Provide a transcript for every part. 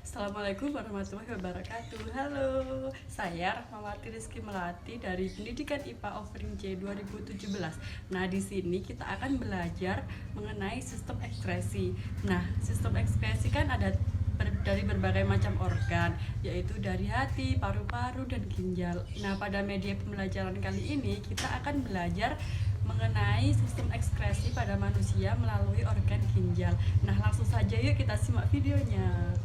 Assalamualaikum warahmatullahi wabarakatuh. Halo, saya Rahmawati Rizky Melati dari Pendidikan IPA Offering C 2017. Nah, di sini kita akan belajar mengenai sistem ekskresi. Nah, sistem ekskresi kan ada dari berbagai macam organ, yaitu dari hati, paru-paru, dan ginjal. Nah, pada media pembelajaran kali ini kita akan belajar mengenai sistem ekskresi pada manusia melalui organ ginjal. Nah, langsung saja yuk kita simak videonya.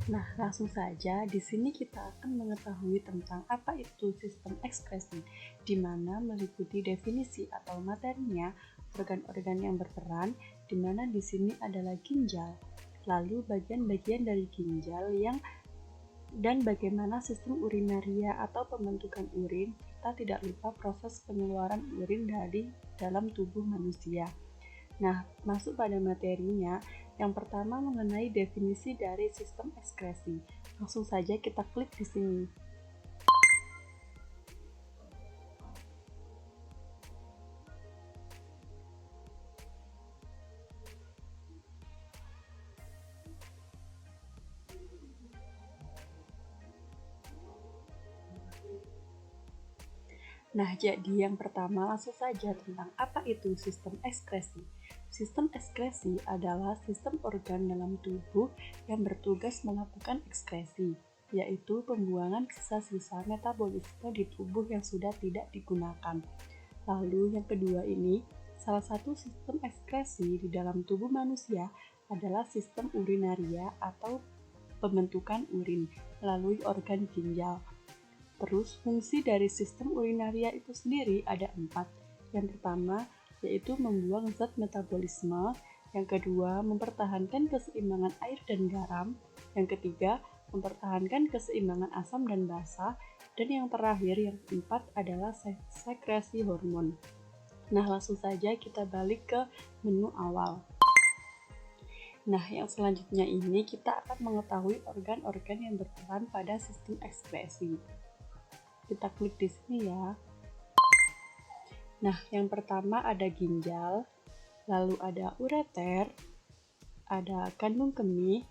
Nah, langsung saja di sini kita akan mengetahui tentang apa itu sistem ekskresi, di mana meliputi definisi atau materinya organ-organ yang berperan, di mana di sini adalah ginjal, lalu bagian-bagian dari ginjal dan bagaimana sistem urinaria atau pembentukan urin, serta tidak lupa proses pengeluaran urin dari dalam tubuh manusia. Nah, masuk pada materinya, yang pertama mengenai definisi dari sistem ekskresi. Langsung saja kita klik di sini. Nah, jadi yang pertama langsung saja tentang apa itu sistem ekskresi. Sistem ekskresi adalah sistem organ dalam tubuh yang bertugas melakukan ekskresi, yaitu pembuangan sisa-sisa metabolisme di tubuh yang sudah tidak digunakan. Lalu yang kedua ini, salah satu sistem ekskresi di dalam tubuh manusia adalah sistem urinaria atau pembentukan urin melalui organ ginjal. Terus, fungsi dari sistem urinaria itu sendiri ada 4. Yang pertama, yaitu membuang zat metabolisme. Yang kedua, mempertahankan keseimbangan air dan garam. Yang ketiga, mempertahankan keseimbangan asam dan basa. Dan yang terakhir, yang keempat adalah sekresi hormon. Nah, langsung saja kita balik ke menu awal. Nah, yang selanjutnya ini kita akan mengetahui organ-organ yang berperan pada sistem ekskresi. Kita klik di sini ya. Nah, yang pertama ada ginjal, lalu ada ureter, ada kandung kemih,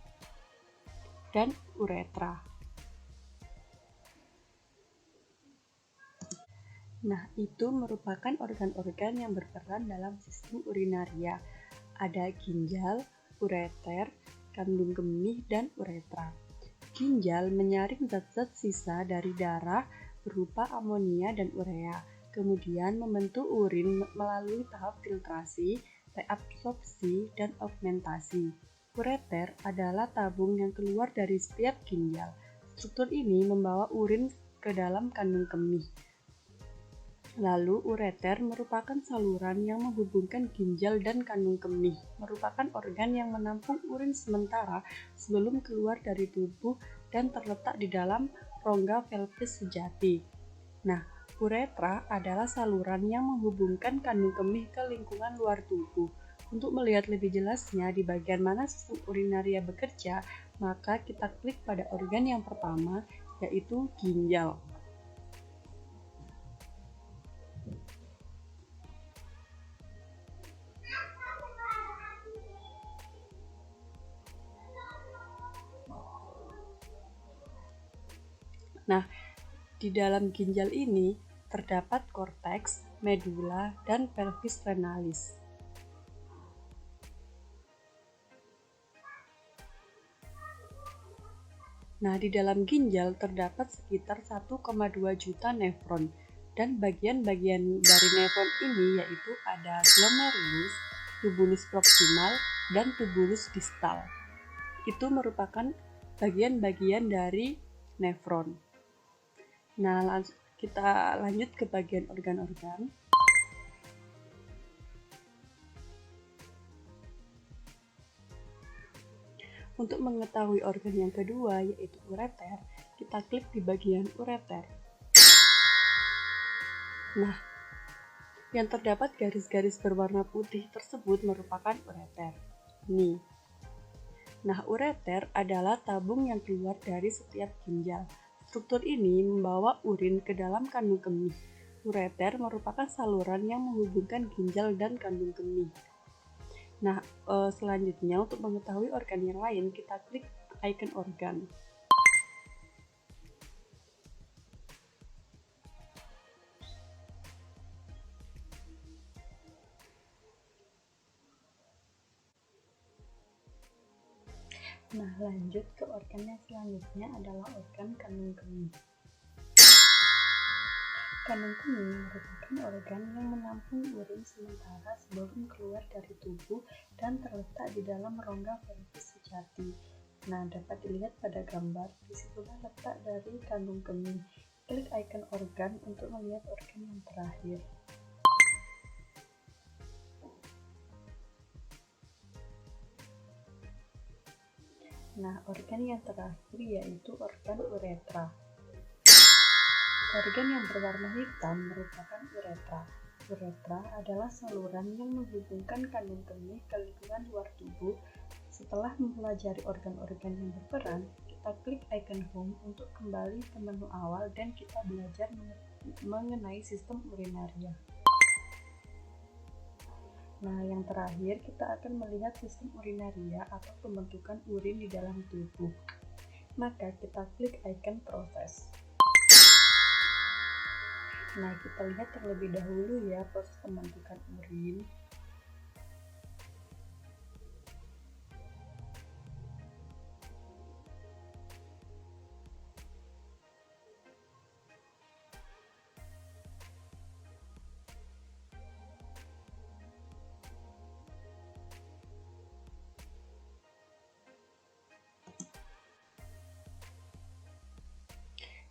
dan uretra. Nah, itu merupakan organ-organ yang berperan dalam sistem urinaria. Ada ginjal, ureter, kandung kemih, dan uretra. Ginjal menyaring zat-zat sisa dari darah berupa amonia dan urea, kemudian membentuk urin melalui tahap filtrasi, reabsorpsi, dan augmentasi. Ureter adalah tabung yang keluar dari setiap ginjal. Struktur ini membawa urin ke dalam kandung kemih. Lalu, ureter merupakan saluran yang menghubungkan ginjal dan kandung kemih, merupakan organ yang menampung urin sementara sebelum keluar dari tubuh dan terletak di dalam rongga pelvis sejati. Nah, uretra adalah saluran yang menghubungkan kandung kemih ke lingkungan luar tubuh. Untuk melihat lebih jelasnya di bagian mana sistem urinaria bekerja, maka kita klik pada organ yang pertama, yaitu ginjal. Nah, di dalam ginjal ini terdapat korteks, medula, dan pelvis renalis. Nah, di dalam ginjal terdapat sekitar 1,2 juta nefron, dan bagian-bagian dari nefron ini yaitu ada glomerulus, tubulus proximal, dan tubulus distal. Itu merupakan bagian-bagian dari nefron. Nah, kita lanjut ke bagian organ-organ. Untuk mengetahui organ yang kedua, yaitu ureter, kita klik di bagian ureter. Nah, yang terdapat garis-garis berwarna putih tersebut merupakan ureter. Nih. Nah, ureter adalah tabung yang keluar dari setiap ginjal. Struktur ini membawa urin ke dalam kandung kemih. Ureter merupakan saluran yang menghubungkan ginjal dan kandung kemih. Nah, selanjutnya untuk mengetahui organ yang lain, kita klik icon organ. Nah, lanjut ke organ yang selanjutnya adalah organ kandung kemih. Kandung kemih merupakan organ yang menampung urin sementara sebelum keluar dari tubuh dan terletak di dalam rongga pelvis sejati. Nah, dapat dilihat pada gambar, disitulah letak dari kandung kemih. Klik icon organ untuk melihat organ yang terakhir. Nah, organ yang terakhir yaitu organ uretra. Organ yang berwarna hitam merupakan uretra. Uretra adalah saluran yang menghubungkan kandung kemih ke lingkungan luar tubuh. Setelah mempelajari organ-organ yang berperan, kita klik icon home untuk kembali ke menu awal dan kita belajar mengenai sistem urinaria. Nah, yang terakhir kita akan melihat sistem urinaria atau pembentukan urin di dalam tubuh. Maka kita klik icon proses. Nah, kita lihat terlebih dahulu ya proses pembentukan urin.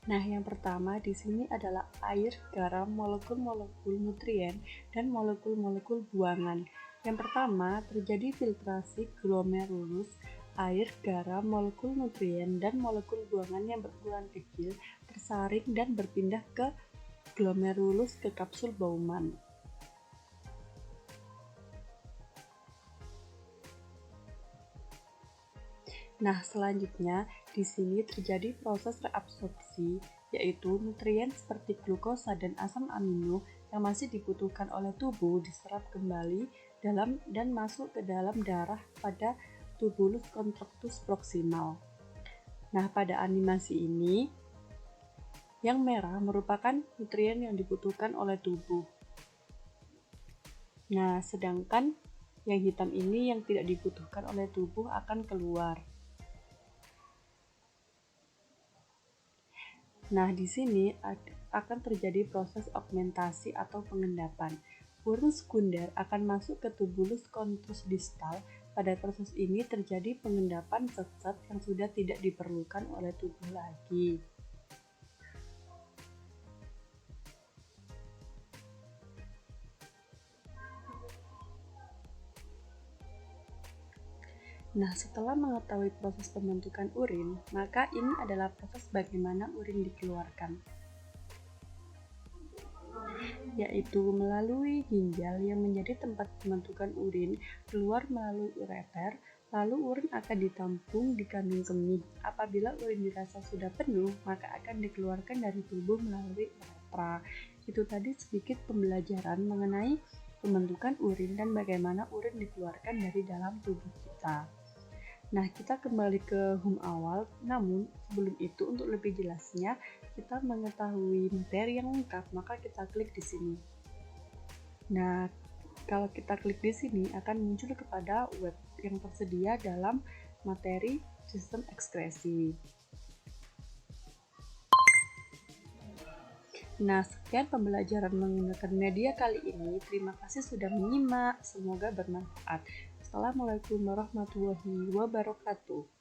Nah, yang pertama di sini adalah air, garam, molekul-molekul nutrien, dan molekul-molekul buangan. Yang pertama terjadi filtrasi glomerulus, air, garam, molekul nutrien, dan molekul buangan yang berukuran kecil tersaring dan berpindah ke glomerulus ke kapsul Bowman. Nah, selanjutnya di sini terjadi proses reabsorpsi, yaitu nutrien seperti glukosa dan asam amino yang masih dibutuhkan oleh tubuh diserap kembali dalam dan masuk ke dalam darah pada tubulus contractus proximal. Nah, pada animasi ini yang merah merupakan nutrien yang dibutuhkan oleh tubuh. Nah, sedangkan yang hitam ini yang tidak dibutuhkan oleh tubuh akan keluar. Nah, di sini akan terjadi proses augmentasi atau pengendapan. Urin sekunder akan masuk ke tubulus contractus distal. Pada proses ini terjadi pengendapan zat-zat yang sudah tidak diperlukan oleh tubuh lagi. Nah, setelah mengetahui proses pembentukan urin, maka ini adalah proses bagaimana urin dikeluarkan, yaitu melalui ginjal yang menjadi tempat pembentukan urin, keluar melalui ureter, lalu urin akan ditampung di kandung kemih. Apabila urin dirasa sudah penuh, maka akan dikeluarkan dari tubuh melalui uretra. Itu tadi sedikit pembelajaran mengenai pembentukan urin dan bagaimana urin dikeluarkan dari dalam tubuh kita. Nah, kita kembali ke home awal, namun sebelum itu untuk lebih jelasnya kita mengetahui materi yang lengkap, maka kita klik di sini. Nah, kalau kita klik di sini akan muncul kepada web yang tersedia dalam materi sistem ekskresi. Nah, sekian pembelajaran menggunakan media kali ini. Terima kasih sudah menyimak, semoga bermanfaat. Assalamualaikum warahmatullahi wabarakatuh.